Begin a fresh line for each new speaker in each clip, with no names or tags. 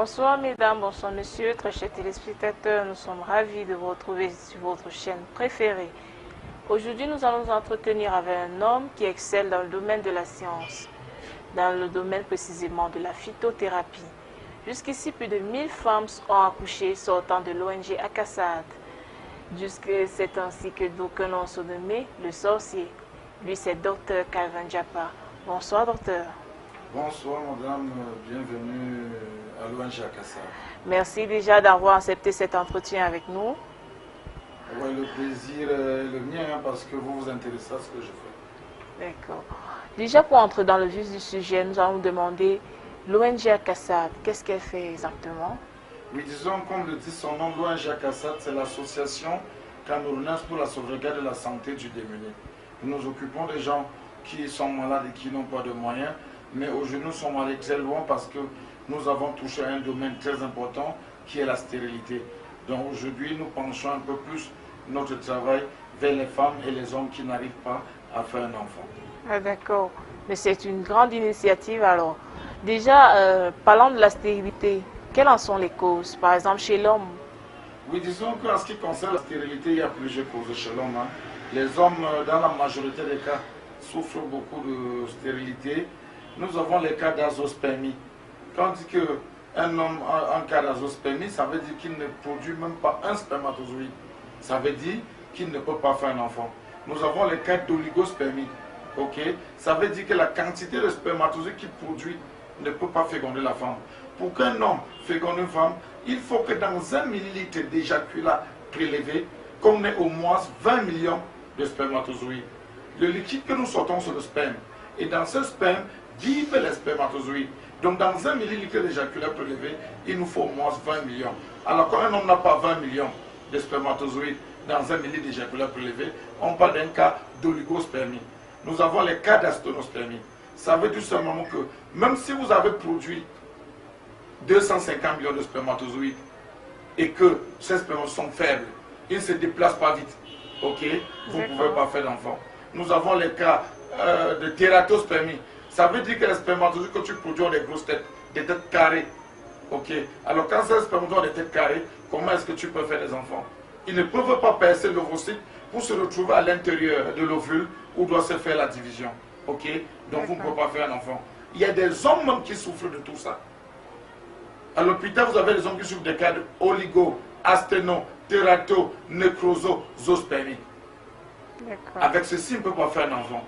Bonsoir mesdames, bonsoir messieurs, très chers téléspectateurs, nous sommes ravis de vous retrouver sur votre chaîne préférée. Aujourd'hui, nous allons nous entretenir avec un homme qui excelle dans le domaine de la science, dans le domaine précisément de la phytothérapie. Jusqu'ici, plus de 1000 femmes ont accouché sortant de l'ONG Akassad. C'est ainsi que d'aucuns l'ont surnommé le sorcier. Lui, c'est Dr Calvin Diapa. Bonsoir docteur.
Bonsoir madame, bienvenue à l'ONG Akassad.
Merci déjà d'avoir accepté cet entretien avec nous.
Ouais, le plaisir est le mien parce que vous vous intéressez à ce que je fais.
D'accord. Déjà pour entrer dans le vif du sujet, nous allons vous demander l'ONG Akassad, qu'est-ce qu'elle fait exactement?
Oui, disons, comme le dit son nom, l'ONG Akassad, c'est l'association camerounaise pour la sauvegarde de la santé du démuni. Nous nous occupons des gens qui sont malades et qui n'ont pas de moyens, mais aujourd'hui nous sommes allés très loin parce que nous avons touché à un domaine très important qui est la stérilité. Donc aujourd'hui nous penchons un peu plus notre travail vers les femmes et les hommes qui n'arrivent pas à faire un enfant.
Ah, d'accord, mais c'est une grande initiative alors. Déjà, parlant de la stérilité, quelles en sont les causes, par exemple chez l'homme?
Oui, disons qu'en ce qui concerne la stérilité, il y a plusieurs causes chez l'homme. Les hommes, dans la majorité des cas, souffrent beaucoup de stérilité. Nous avons les cas d'azospermie. Quand on dit qu'un homme a un cas d'azospermie, ça veut dire qu'il ne produit même pas un spermatozoïde. Ça veut dire qu'il ne peut pas faire un enfant. Nous avons les cas d'oligospermie. Ça veut dire que la quantité de spermatozoïdes qu'il produit ne peut pas féconder la femme. Pour qu'un homme féconde une femme, il faut que dans 1 millilitre d'éjaculat prélevé, qu'on ait au moins 20 millions de spermatozoïdes. Le liquide que nous sortons, c'est le sperme. Et dans ce sperme vivent les spermatozoïdes. Donc dans 1 millilitre d'éjaculat prélevé, il nous faut au moins 20 millions. Alors quand un homme n'a pas 20 millions de spermatozoïdes dans 1 millilitre d'éjaculat prélevé, on parle d'un cas d'oligospermie. Nous avons les cas d'asténospermie. Ça veut dire seulement que même si vous avez produit 250 millions de spermatozoïdes et que ces spermatozoïdes sont faibles, ils ne se déplacent pas vite, vous ne pouvez pas faire d'enfant. Nous avons les cas de tératospermie. Ça veut dire que les spermatozoïdes que tu produis ont des grosses têtes, des têtes carrées. Alors quand ces spermatozoïdes ont des têtes carrées, comment est-ce que tu peux faire des enfants? Ils ne peuvent pas percer l'ovocyte pour se retrouver à l'intérieur de l'ovule où doit se faire la division. Donc vous ne pouvez pas faire un enfant. Il y a des hommes même qui souffrent de tout ça. À l'hôpital, vous avez des hommes qui souffrent des cas de oligo, asténo, térato, nécrosospermie. Avec ceci, on ne peut pas faire un enfant.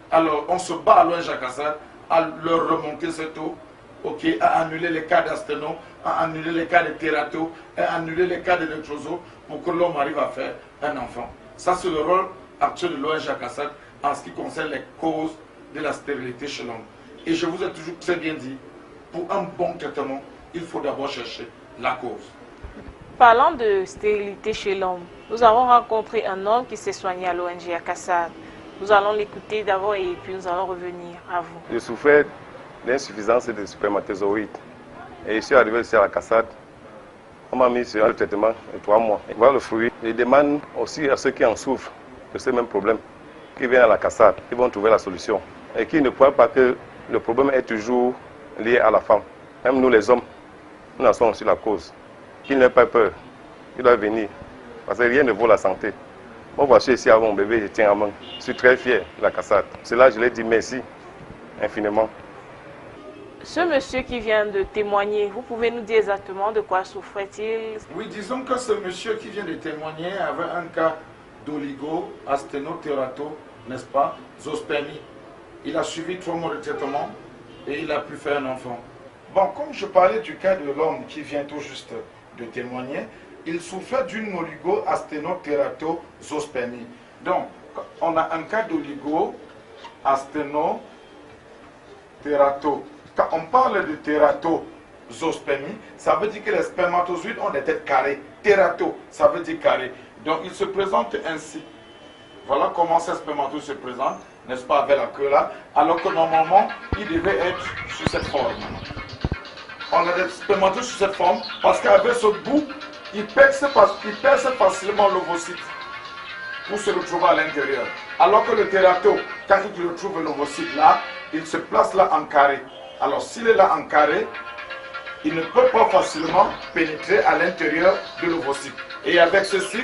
Alors, on se bat à l'ONG Akassad à leur remonter cette eau, à annuler les cas d'asténo, à annuler les cas de térato, à annuler les cas de nécroso pour que l'homme arrive à faire un enfant. Ça, c'est le rôle actuel de l'ONG Akassad en ce qui concerne les causes de la stérilité chez l'homme. Et je vous ai toujours très bien dit, pour un bon traitement, il faut d'abord chercher la cause.
Parlant de stérilité chez l'homme, nous avons rencontré un homme qui s'est soigné à l'ONG Akassad. Nous allons l'écouter d'abord et puis nous allons revenir à vous.
Je souffrais d'insuffisance de spermatozoïdes. Et je suis arrivé ici à Akassad. On m'a mis sur le traitement de 3 mois. Et voilà le fruit. Je demande aussi à ceux qui en souffrent de ce même problème, qui viennent à Akassad, qui vont trouver la solution. Et qui ne croient pas que le problème est toujours lié à la femme. Même nous les hommes, nous en sommes aussi la cause. Qu'il n'ait pas peur, il doit venir. Parce que rien ne vaut la santé. Moi, voici ici à mon bébé, je tiens à main. Je suis très fier de la Akassad. Cela, je lui ai dit merci infiniment.
Ce monsieur qui vient de témoigner, vous pouvez nous dire exactement de quoi souffrait-il?
Oui, disons que ce monsieur qui vient de témoigner avait un cas d'oligo, asténotérato, n'est-ce pas, zospermie. Il a suivi 3 mois de traitement et il a pu faire un enfant. Bon, comme je parlais du cas de l'homme qui vient tout juste de témoigner, il souffrait d'une oligo-asténotérato-zospermie. Donc, on a un cas d'oligo-asténotérato. Quand on parle de térato-zospermie, ça veut dire que les spermatozoïdes ont des têtes carrées. Térato, ça veut dire carré. Donc, il se présente ainsi. Voilà comment ces spermatozoïdes se présentent, n'est-ce pas, avec la queue là, alors que normalement, il devait être sur cette forme. On a des spermatozoïdes sur cette forme parce qu'avec ce bout, il perce facilement l'ovocyte pour se retrouver à l'intérieur. Alors que le térato, quand il retrouve l'ovocyte là, il se place là en carré. Alors s'il est là en carré, il ne peut pas facilement pénétrer à l'intérieur de l'ovocyte. Et avec ceci,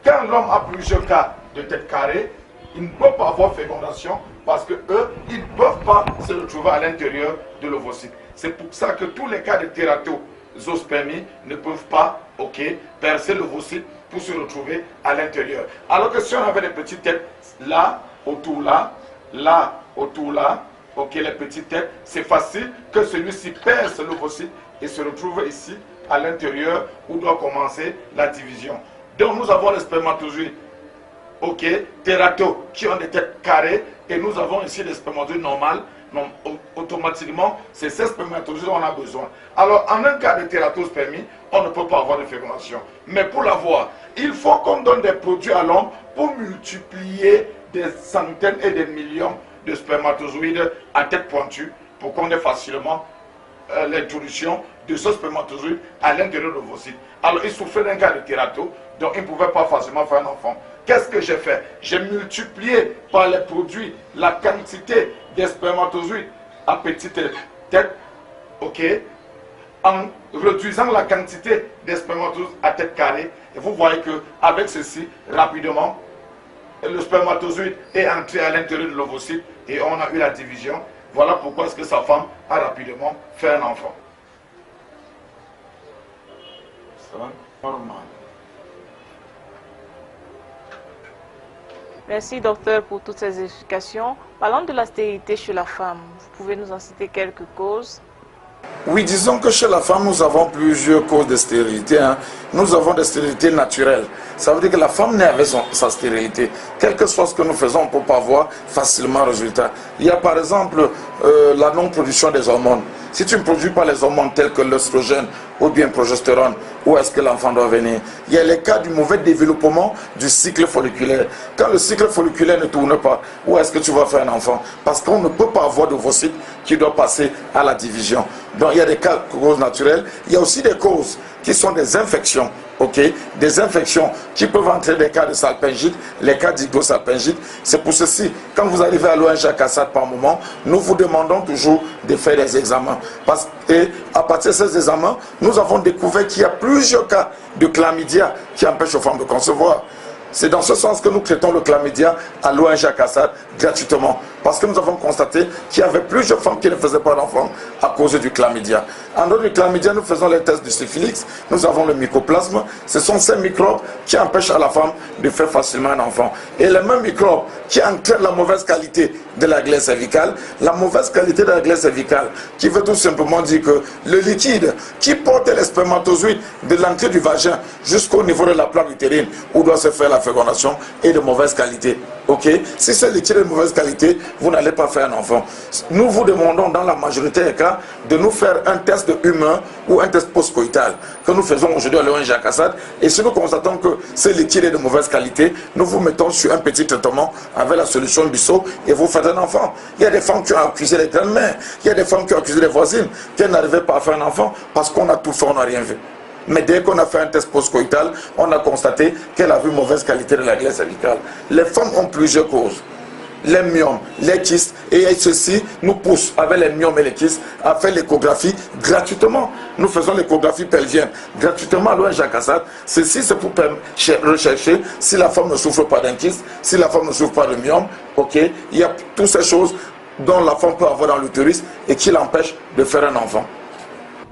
quand l'homme a plusieurs cas de tête carrée, il ne peut pas avoir fécondation parce que eux, ils ne peuvent pas se retrouver à l'intérieur de l'ovocyte. C'est pour ça que tous les cas de tératospermie ne peuvent pas percer l'ovocyte pour se retrouver à l'intérieur. Alors que si on avait des petites têtes là, autour là, autour là, les petites têtes, c'est facile que celui-ci perce l'ovocyte et se retrouve ici à l'intérieur où doit commencer la division. Donc nous avons les spermatozoïdes térato qui ont des têtes carrées et nous avons ici des spermatozoïdes normales. Donc, automatiquement, c'est ces spermatozoïdes dont on a besoin. Alors, en un cas de tératospermie, on ne peut pas avoir de fécondation. Mais pour l'avoir, il faut qu'on donne des produits à l'homme pour multiplier des centaines et des millions de spermatozoïdes à tête pointue pour qu'on ait facilement l'introduction de ce spermatozoïde à l'intérieur de l'ovocyte. Alors, il souffrait d'un cas de térato, donc il ne pouvait pas facilement faire un enfant. Qu'est-ce que j'ai fait? J'ai multiplié par les produits la quantité des spermatozoïdes à petite tête, en réduisant la quantité des spermatozoïdes à tête carrée. Et vous voyez qu'avec ceci, rapidement, le spermatozoïde est entré à l'intérieur de l'ovocyte et on a eu la division. Voilà pourquoi est-ce que sa femme a rapidement fait un enfant. Ça va? Normal.
Merci docteur pour toutes ces explications. Parlant de la stérilité chez la femme, vous pouvez nous en citer quelques causes?
Oui, disons que chez la femme, nous avons plusieurs causes de stérilité. Nous avons des stérilités naturelles. Ça veut dire que la femme naît avec sa stérilité. Quel que soit ce que nous faisons, on ne peut pas voir facilement le résultat. Il y a par exemple la non-production des hormones. Si tu ne produis pas les hormones telles que l'œstrogène ou bien progestérone, où est-ce que l'enfant doit venir? Il y a les cas du mauvais développement du cycle folliculaire. Quand le cycle folliculaire ne tourne pas, où est-ce que tu vas faire un enfant? Parce qu'on ne peut pas avoir d'ovocyte qui doit passer à la division. Donc il y a des cas de causes naturelles. Il y a aussi des causes qui sont des infections. Des infections qui peuvent entraîner des cas de salpingite, les cas d'hyposalpingite. C'est pour ceci, quand vous arrivez à l'ONG CASAD par moment, nous vous demandons toujours de faire des examens. Et à partir de ces examens, nous avons découvert qu'il y a plusieurs cas de chlamydia qui empêchent aux femmes de concevoir. C'est dans ce sens que nous traitons le chlamydia à l'ONG CASAD gratuitement. Parce que nous avons constaté qu'il y avait plusieurs femmes qui ne faisaient pas d'enfants à cause du chlamydia. En dehors du chlamydia, nous faisons les tests du syphilis. Nous avons le mycoplasme. Ce sont ces microbes qui empêchent à la femme de faire facilement un enfant. Et les mêmes microbes qui entraînent la mauvaise qualité de la glaire cervicale. La mauvaise qualité de la glaire cervicale qui veut tout simplement dire que le liquide qui porte les spermatozoïdes de l'entrée du vagin jusqu'au niveau de la plaque utérine où doit se faire la fécondation est de mauvaise qualité. Si ce liquide est de mauvaise qualité, vous n'allez pas faire un enfant. Nous vous demandons dans la majorité des cas de nous faire un test humain ou un test post-coïtal que nous faisons aujourd'hui à l'ONG CASAD. Et si nous constatons que ce liquide est de mauvaise qualité, nous vous mettons sur un petit traitement avec la solution Bissot et vous faites un enfant. Il y a des femmes qui ont accusé les grandes-mères, il y a des femmes qui ont accusé les voisines qu'elles n'arrivaient pas à faire un enfant parce qu'on a tout fait, on n'a rien vu. Mais dès qu'on a fait un test post-coïtal, on a constaté qu'elle a vu mauvaise qualité de la glaire cervicale. Les femmes ont plusieurs causes. Les myomes, les kystes, et ceci nous pousse avec les myomes et les kystes à faire l'échographie gratuitement. Nous faisons l'échographie pelvienne gratuitement à l'ONG CASAD. Ceci c'est pour rechercher si la femme ne souffre pas d'un kyste, si la femme ne souffre pas de myome. Il y a toutes ces choses dont la femme peut avoir dans l'utérus et qui l'empêchent de faire un enfant.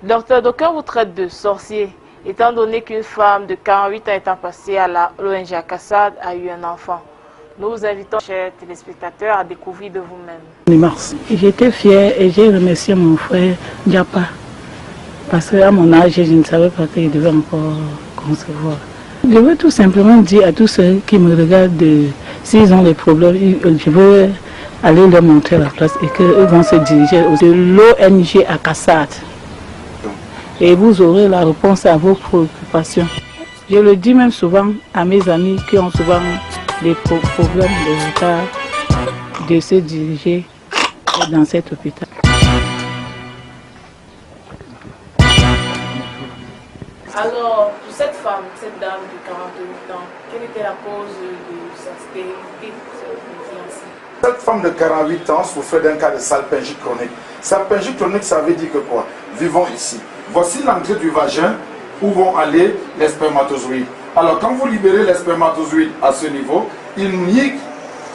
Docteur, d'aucuns vous traite de sorcier, étant donné qu'une femme de 48 ans étant passée à l'ONG CASAD a eu un enfant. Nous vous invitons, chers téléspectateurs, à découvrir de vous-même.
J'étais fière et j'ai remercié mon frère Diapa. Parce qu'à mon âge, je ne savais pas qu'il devait encore concevoir. Je veux tout simplement dire à tous ceux qui me regardent, s'ils ont des problèmes, je veux aller leur montrer la place et qu'eux vont se diriger de l'ONG à CASAD. Et vous aurez la réponse à vos préoccupations. Je le dis même souvent à mes amis qui ont souvent des problèmes de retard de se diriger dans cet hôpital.
Alors, pour cette femme, cette dame de 48 ans, quelle était la cause de sa stérilité?
Cette femme de 48 ans souffrait d'un cas de salpingite chronique. Salpingite chronique, ça veut dire que quoi? Vivons ici. Voici l'entrée du vagin où vont aller les spermatozoïdes. Alors quand vous libérez les spermatozoïdes à ce niveau, ils migrent,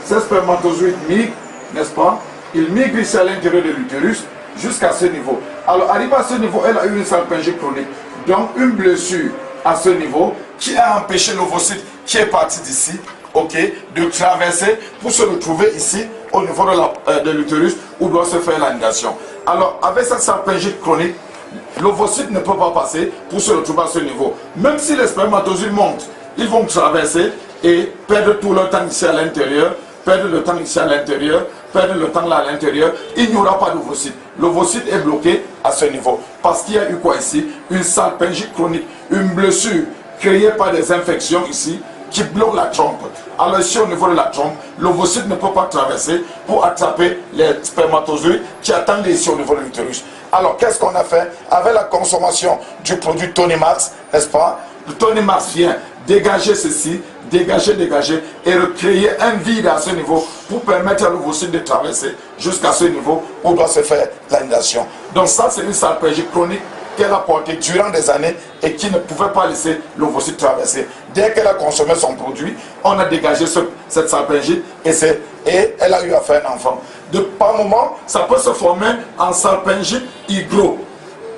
ces spermatozoïdes migrent, n'est-ce pas? Ils migrent ici à l'intérieur de l'utérus jusqu'à ce niveau. Alors arrivé à ce niveau, elle a eu une salpingite chronique. Donc une blessure à ce niveau qui a empêché l'ovocyte qui est parti d'ici, ok, de traverser pour se retrouver ici au niveau de l'utérus où doit se faire la nidation. Alors avec cette salpingite chronique, l'ovocyte ne peut pas passer pour se retrouver à ce niveau. Même si les spermatozoïdes montent, ils vont traverser et perdre tout leur temps ici à l'intérieur, perdre le temps ici à l'intérieur, perdre le temps là à l'intérieur, il n'y aura pas d'ovocyte. L'ovocyte est bloqué à ce niveau. Parce qu'il y a eu quoi ici? Une salpingite chronique, une blessure créée par des infections ici qui bloque la trompe. Alors ici au niveau de la trompe, l'ovocyte ne peut pas traverser pour attraper les spermatozoïdes qui attendent ici au niveau de l'utérus. Alors qu'est-ce qu'on a fait? Avec la consommation du produit Tonimax, n'est-ce pas? Le Tonimax vient dégager ceci, dégager et recréer un vide à ce niveau pour permettre à l'ovocyte de traverser jusqu'à ce niveau où doit se faire la nidation. Donc ça c'est une salpingite chronique qu'elle a portée durant des années et qui ne pouvait pas laisser l'ovocyte traverser. Dès qu'elle a consommé son produit, on a dégagé cette salpingite et elle a eu à faire un enfant. De par moment, ça peut se former en salpingite hygro.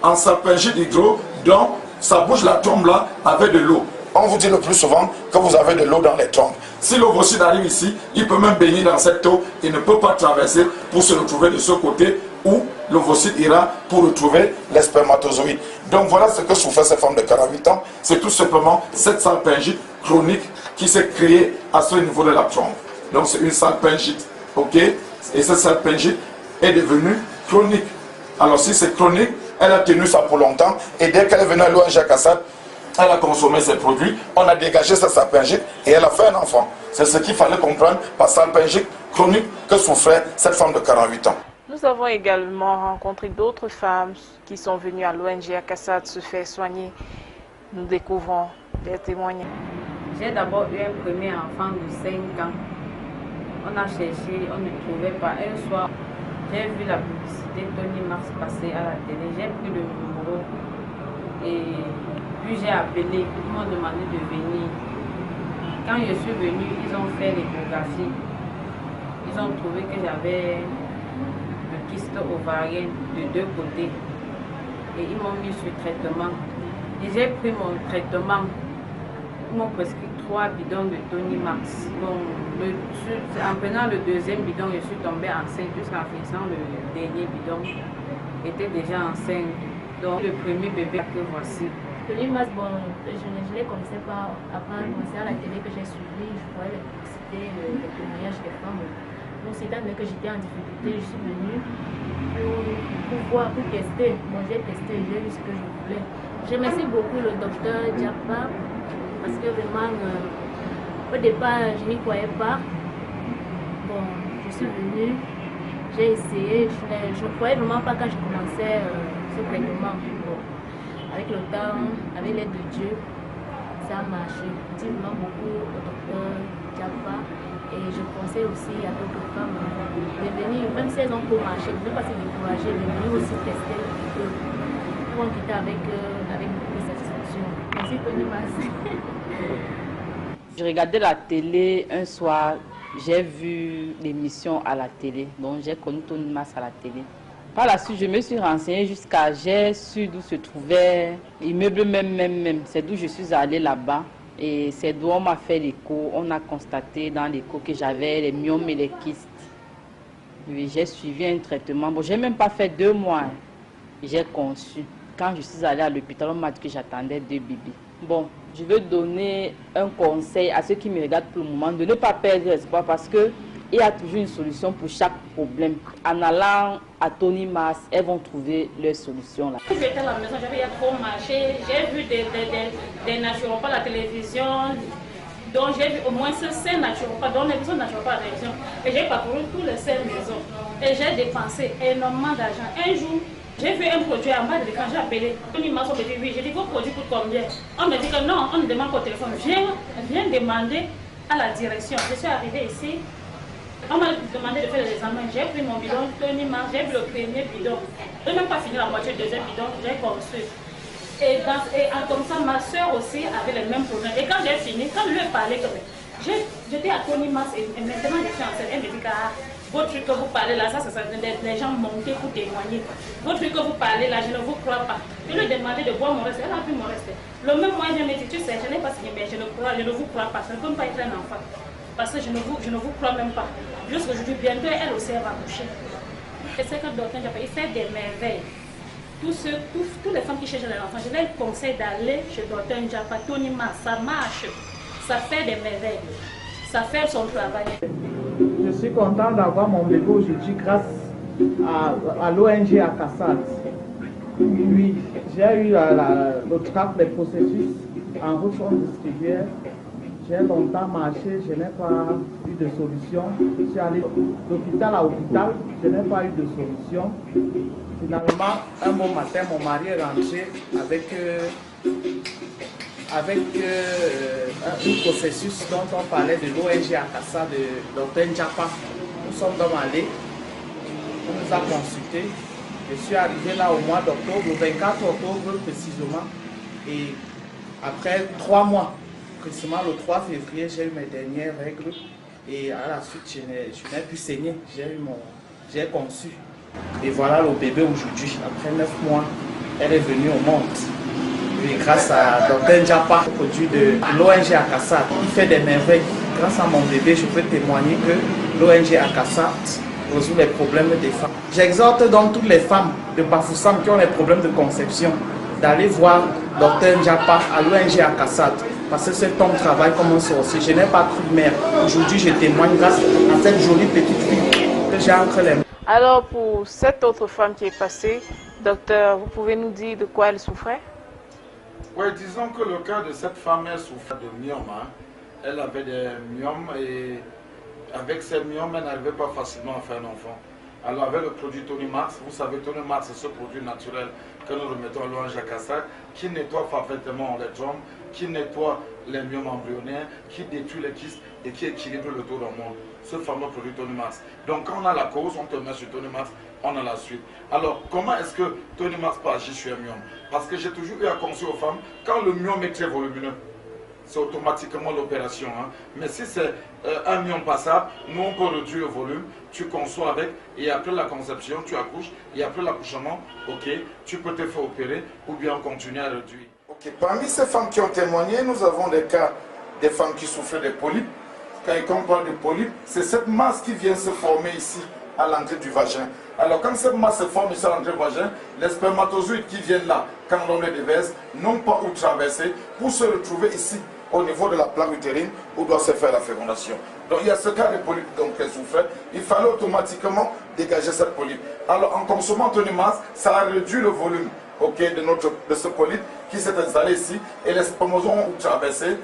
En salpingite hygro, donc ça bouge la trompe là avec de l'eau. On vous dit le plus souvent que vous avez de l'eau dans les trompes. Si l'ovocyte arrive ici, il peut même baigner dans cette eau et ne peut pas traverser pour se retrouver de ce côté où l'ovocyte ira pour retrouver les spermatozoïdes. Donc voilà ce que souffrent ces femmes de 48 ans. C'est tout simplement cette salpingite chronique qui s'est créée à ce niveau de la trompe. Donc c'est une salpingite, ok? Et cette salpingite est devenue chronique. Alors si c'est chronique, elle a tenu ça pour longtemps et dès qu'elle est venue à l'ONG Akassat, elle a consommé ses produits, on a dégagé sa salpingite et elle a fait un enfant. C'est ce qu'il fallait comprendre par salpingite chronique que souffrait cette femme de 48 ans.
Nous avons également rencontré d'autres femmes qui sont venues à l'ONG Akassat se faire soigner. Nous découvrons des témoignages.
J'ai d'abord eu un premier enfant de 5 ans. On a cherché, on ne trouvait pas. Un soir, j'ai vu la publicité Tonimax passer à la télé. J'ai pris le numéro et puis j'ai appelé. Ils m'ont demandé de venir. Quand je suis venue, ils ont fait l'échographie. Ils ont trouvé que j'avais le kyste ovarien de 2 côtés. Et ils m'ont mis sur traitement. Et j'ai pris mon traitement. Ils m'ont prescrit 3 bidons de Tonimax. Donc, en prenant le deuxième bidon, je suis tombée enceinte jusqu'en finissant le dernier bidon. J'étais déjà enceinte. Donc, le premier bébé que voici.
Tonimax, bon, je les connaissais pas. Après, c'est à la télé que j'ai suivi. Je voyais les publicités, les témoignages des femmes. Donc, c'était que j'étais en difficulté. Je suis venue pour voir, pour tester. Bon, j'ai testé, j'ai vu ce que je voulais. Je remercie beaucoup le docteur Diapa. Parce que vraiment, au départ, je n'y croyais pas. Bon, je suis venue, j'ai essayé, je ne croyais vraiment pas quand je commençais ce traitement. Bon, avec le temps, avec l'aide de Dieu, ça a marché. Je dis vraiment beaucoup au docteur Diapa et je conseille aussi à d'autres femmes de venir, même si elles ont pour marcher, de ne pas se décourager, de venir aussi tester un peu. Ils vont quitter avec beaucoup de satisfaction. Merci Tonimax.
Je regardais la télé un soir, j'ai vu l'émission à la télé, donc j'ai connu Tonimax à la télé. Par la suite, je me suis renseignée jusqu'à j'ai su d'où se trouvait l'immeuble même. C'est d'où je suis allée là-bas. Et c'est d'où on m'a fait l'écho. On a constaté dans l'écho que j'avais les myomes et les kystes. Oui, j'ai suivi un traitement. Bon, j'ai même pas fait 2 mois. J'ai conçu. Quand je suis allée à l'hôpital, on m'a dit que j'attendais 2 bébés. Bon, je veux donner un conseil à ceux qui me regardent pour le moment, de ne pas perdre espoir parce qu'il y a toujours une solution pour chaque problème. En allant à Tonimax, elles vont trouver leur solution là.
J'étais à la maison, j'avais trop marché, j'ai vu des naturopathes à la télévision, donc j'ai vu au moins 5 naturopathes, dont les maisons naturopathes à la télévision. Et j'ai parcouru tous les 5 maisons et j'ai dépensé énormément d'argent. Un jour, j'ai vu un produit en bas de l'écran, j'ai appelé. Tonimax, on me dit oui. J'ai dit vos produits coûtent combien? On me dit que non, on ne demande qu'au téléphone. Viens demander à la direction. Je suis arrivée ici. On m'a demandé de faire les examens. J'ai pris mon bidon, Tony Mars, j'ai pris le premier bidon. Je n'ai même pas fini la moitié du deuxième bidon, j'ai conçu. Et comme ça, ma soeur aussi avait les mêmes problèmes. Et quand j'ai fini, quand je lui ai parlé, j'étais à Tony Mars et maintenant je suis enceinte. Elle me dit que votre truc que vous parlez là, ça les gens montaient pour témoigner. Votre truc que vous parlez là, je ne vous crois pas. Je lui ai demandé de boire mon reste, elle a pris mon reste. Le même mois, je me dit, tu sais, je n'ai pas signé, mais je ne vous crois pas. Ça ne peut pas être un enfant. Parce que je ne vous crois même pas. Jusqu'aujourd'hui, bientôt, elle aussi va coucher. Et c'est que le docteur Diapa, il fait des merveilles. Toutes les femmes qui cherchent les enfants, je les conseille d'aller chez le docteur Diapa, Tony Mars, ça marche. Ça fait des merveilles. Ça fait son travail.
Je suis content d'avoir mon bébé aujourd'hui grâce à l'ONG à Cassat. Oui, j'ai eu le tract des processus en route distribuée. J'ai longtemps marché, je n'ai pas eu de solution. Je suis allé d'hôpital à hôpital, je n'ai pas eu de solution. Finalement, un bon matin, mon mari est rentré avec un processus dont on parlait de l'ONG à Kassa, de Dr Diapa. Nous sommes donc allés, on nous a consultés. Je suis arrivé là au mois d'octobre, le 24 octobre précisément. Et après 3 mois, précisément le 3 février, j'ai eu mes dernières règles. Et à la suite, je n'ai plus saigné, j'ai conçu. Et voilà le bébé aujourd'hui, après 9 mois, elle est venue au monde. Et grâce à Dr Diapa, produit de l'ONG Akassat, il fait des merveilles. Grâce à mon bébé, je peux témoigner que l'ONG Akassat résout les problèmes des femmes. J'exhorte donc toutes les femmes de Bafoussam qui ont des problèmes de conception d'aller voir Dr Diapa à l'ONG Akassat. Parce que cet homme travaille comme un sorcier. Je n'ai pas cru de mère. Aujourd'hui, je témoigne grâce à cette jolie petite fille que j'ai entre les mains.
Alors, pour cette autre femme qui est passée, docteur, vous pouvez nous dire de quoi elle souffrait?
Oui, disons que le cas de cette femme, elle souffrait de myome. Elle avait des myomes et avec ces myomes, elle n'arrivait pas facilement à faire un enfant. Alors avec le produit Tony Mars, vous savez, Tony Mars, c'est ce produit naturel que nous remettons à l'ONG Akassat, qui nettoie parfaitement les trompes, qui nettoie les myomes embryonnaires, qui détruit les kystes et qui équilibre le taux d'hormones. Ce fameux produit Tony Mars. Donc quand on a la cause, on te met sur Tony Mars, on a la suite. Alors comment est-ce que Tony Mars peut agir sur un myome? Parce que j'ai toujours eu à conseiller aux femmes, quand le myome est très volumineux, c'est automatiquement l'opération. Mais si c'est un myome passable, nous on peut réduire le volume, tu conçois avec, et après la conception, tu accouches, et après l'accouchement, ok, tu peux te faire opérer ou bien continuer à réduire. Ok, parmi ces femmes qui ont témoigné, nous avons des cas des femmes qui souffraient de polypes. Quand on parle de polypes, c'est cette masse qui vient se former ici à l'entrée du vagin. Alors quand cette masse se forme ici à l'entrée du vagin, les spermatozoïdes qui viennent là, quand on les déverse, n'ont pas où traverser pour se retrouver ici au niveau de la plaque utérine où doit se faire la fécondation. Donc il y a ce cas de polype qu'elle souffrait, il fallait automatiquement dégager cette polype. Alors en consommant Tony Mars, ça a réduit le volume de ce polype qui s'est installé ici et les spermatozoïdes ont traversé,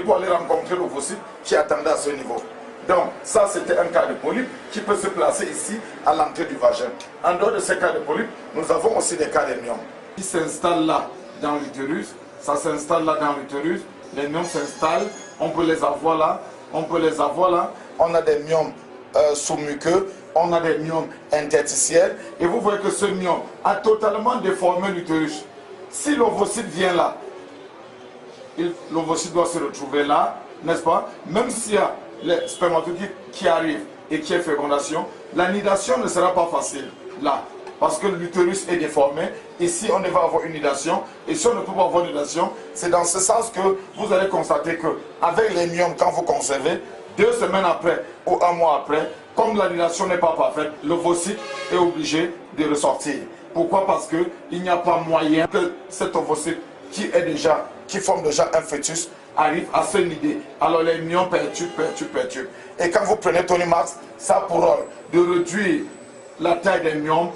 pour aller rencontrer l'ovocyte qui attendait à ce niveau. Donc ça c'était un cas de polype qui peut se placer ici à l'entrée du vagin. En dehors de ces cas de polype, nous avons aussi des cas de myomes qui s'installent là dans l'utérus. Ça s'installe là dans l'utérus, les myomes s'installent, on peut les avoir là, on a des myomes sous-muqueux, on a des myomes interstitiels, et vous voyez que ce myome a totalement déformé l'utérus. Si l'ovocyte vient là, l'ovocyte doit se retrouver là, n'est-ce pas? Même s'il y a les spermatozoïdes qui arrivent et qui est fécondation, la nidation ne sera pas facile là. Parce que l'utérus est déformé, ici on va avoir une nidation, et si on ne peut pas avoir une nidation, c'est dans ce sens que vous allez constater que avec les myomes, quand vous concevez, 2 semaines après ou 1 mois après, comme la nidation n'est pas parfaite, l'ovocyte est obligé de ressortir. Pourquoi? Parce qu'il n'y a pas moyen que cet ovocyte qui forme déjà un fœtus arrive à se nider. Alors les myomes perturbent. Et quand vous prenez Tony Mars, ça a pour rôle de réduire la taille des myomes,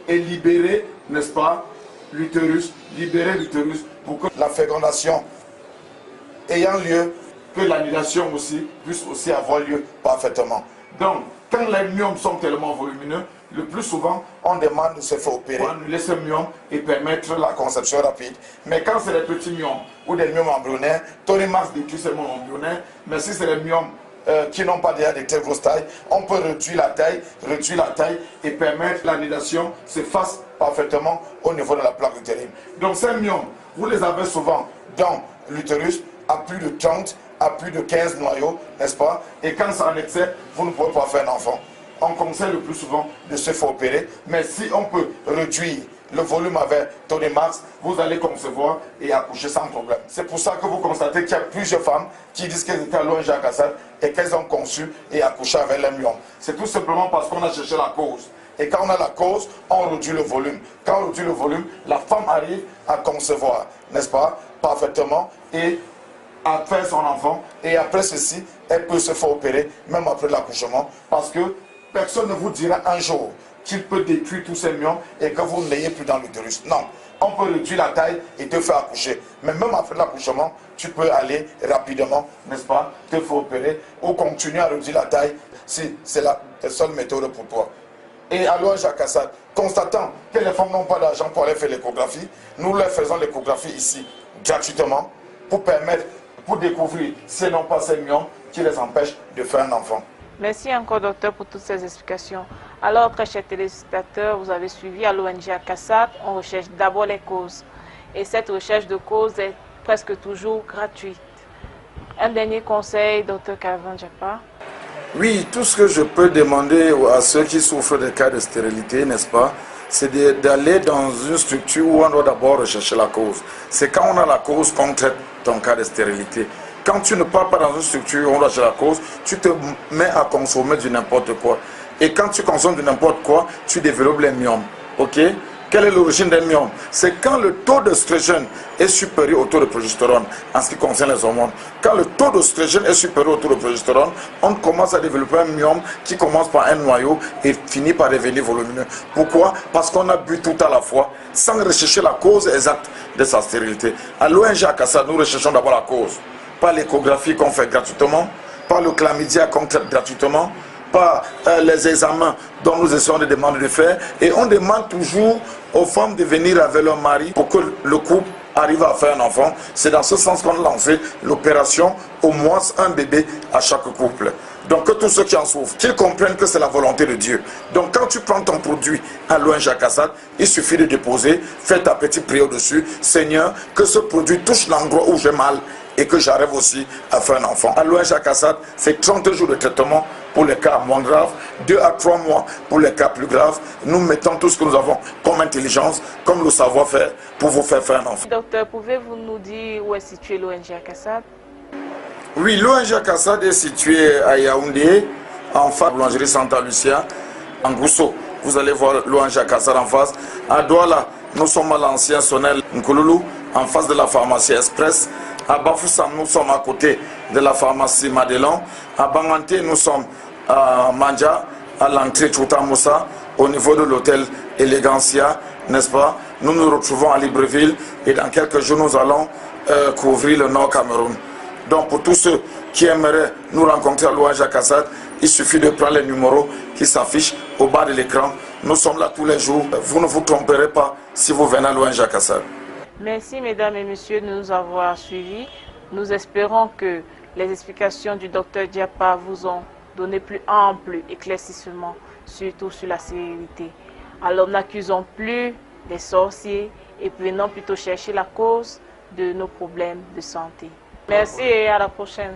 et libérer, n'est-ce pas, l'utérus, pour que la fécondation ayant lieu, que l'annulation aussi puisse aussi avoir lieu parfaitement. Donc, quand les myomes sont tellement volumineux, le plus souvent, on demande de se faire opérer pour annuler ce myome et permettre la conception rapide. Mais quand c'est des petits myomes ou des myomes embryonnaires, Tony Marks détruit ces myomes embryonnaires, mais si c'est des myomes qui n'ont pas déjà de très grosse taille, on peut réduire la taille et permettre l'annulation se fasse parfaitement au niveau de la plaque utérine. Donc ces myomes, vous les avez souvent dans l'utérus à plus de 30, à plus de 15 noyaux, n'est-ce pas? Et quand c'est en excès, vous ne pouvez pas faire un enfant. On conseille le plus souvent de se faire opérer, mais si on peut réduire le volume avec Tony Marks, vous allez concevoir et accoucher sans problème. C'est pour ça que vous constatez qu'il y a plusieurs femmes qui disent qu'elles étaient à l'ONG Akassad et qu'elles ont conçu et accouché avec les myome. C'est tout simplement parce qu'on a cherché la cause. Et quand on a la cause, on réduit le volume. Quand on réduit le volume, la femme arrive à concevoir, n'est-ce pas, parfaitement, et à faire son enfant. Et après ceci, elle peut se faire opérer, même après l'accouchement, parce que personne ne vous dira un jour qu'il peut détruire tous ces myomes et que vous ne l'ayez plus dans l'utérus. Non, on peut réduire la taille et te faire accoucher. Mais même après l'accouchement, tu peux aller rapidement, n'est-ce pas, te faire opérer ou continuer à réduire la taille si c'est la seule méthode pour toi. Et à l'ONG Akassad, constatant que les femmes n'ont pas d'argent pour aller faire l'échographie, nous leur faisons l'échographie ici gratuitement pour permettre, pour découvrir si n'ont pas ces myomes qui les empêchent de faire un enfant.
Merci encore, docteur, pour toutes ces explications. Alors, très chers téléspectateurs, vous avez suivi à l'ONG Akassad. On recherche d'abord les causes. Et cette recherche de causes est presque toujours gratuite. Un dernier conseil, docteur Calvin Diapa.
Oui, tout ce que je peux demander à ceux qui souffrent de cas de stérilité, n'est-ce pas, c'est d'aller dans une structure où on doit d'abord rechercher la cause. C'est quand on a la cause qu'on traite ton cas de stérilité. Quand tu ne pars pas dans une structure où on doit chercher la cause, tu te mets à consommer du n'importe quoi. Et quand tu consommes du n'importe quoi, tu développes les myomes. Ok? Quelle est l'origine des myomes? C'est quand le taux d'œstrogène est supérieur au taux de progestérone en ce qui concerne les hormones. Quand le taux d'œstrogène est supérieur au taux de progestérone, on commence à développer un myome qui commence par un noyau et finit par devenir volumineux. Pourquoi? Parce qu'on a bu tout à la fois sans rechercher la cause exacte de sa stérilité. À l'ONG Akassad, nous recherchons d'abord la cause. Pas l'échographie qu'on fait gratuitement, pas le chlamydia qu'on traite gratuitement, pas les examens dont nous essayons de demander de faire. Et on demande toujours aux femmes de venir avec leur mari pour que le couple arrive à faire un enfant. C'est dans ce sens qu'on a lancé l'opération au moins un bébé à chaque couple. Donc que tous ceux qui en souffrent, qu'ils comprennent que c'est la volonté de Dieu. Donc quand tu prends ton produit à l'ONG Akassad, il suffit de déposer, fais ta petite prière dessus. Seigneur, que ce produit touche l'endroit où j'ai mal et que j'arrive aussi à faire un enfant. À l'ONG Akassad, c'est 30 jours de traitement pour les cas moins graves, 2 à 3 mois pour les cas plus graves. Nous mettons tout ce que nous avons comme intelligence, comme le savoir-faire pour vous faire un enfant.
Docteur, pouvez-vous nous dire où est situé l'ONG Akassad?
Oui, l'ONG Akassad est située à Yaoundé, en face de la boulangerie Santa Lucia, en Gousso. Vous allez voir l'ONG Akassad en face. À Douala, nous sommes à l'ancien Sonel Nkouloulou, en face de la pharmacie Express. À Bafoussam, nous sommes à côté de la pharmacie Madelon. À Bangante, nous sommes à Mandja, à l'entrée Choutamoussa, au niveau de l'hôtel Elegancia, n'est-ce pas? Nous nous retrouvons à Libreville et dans quelques jours, nous allons couvrir le Nord Cameroun. Donc pour tous ceux qui aimeraient nous rencontrer à l'ONG Akassad, il suffit de prendre les numéros qui s'affichent au bas de l'écran. Nous sommes là tous les jours. Vous ne vous tromperez pas si vous venez à l'ONG Akassad.
Merci mesdames et messieurs de nous avoir suivis. Nous espérons que les explications du docteur Diapa vous ont donné plus ample éclaircissement, surtout sur la stérilité. Alors n'accusons plus les sorciers et venons plutôt chercher la cause de nos problèmes de santé. Merci et à la prochaine.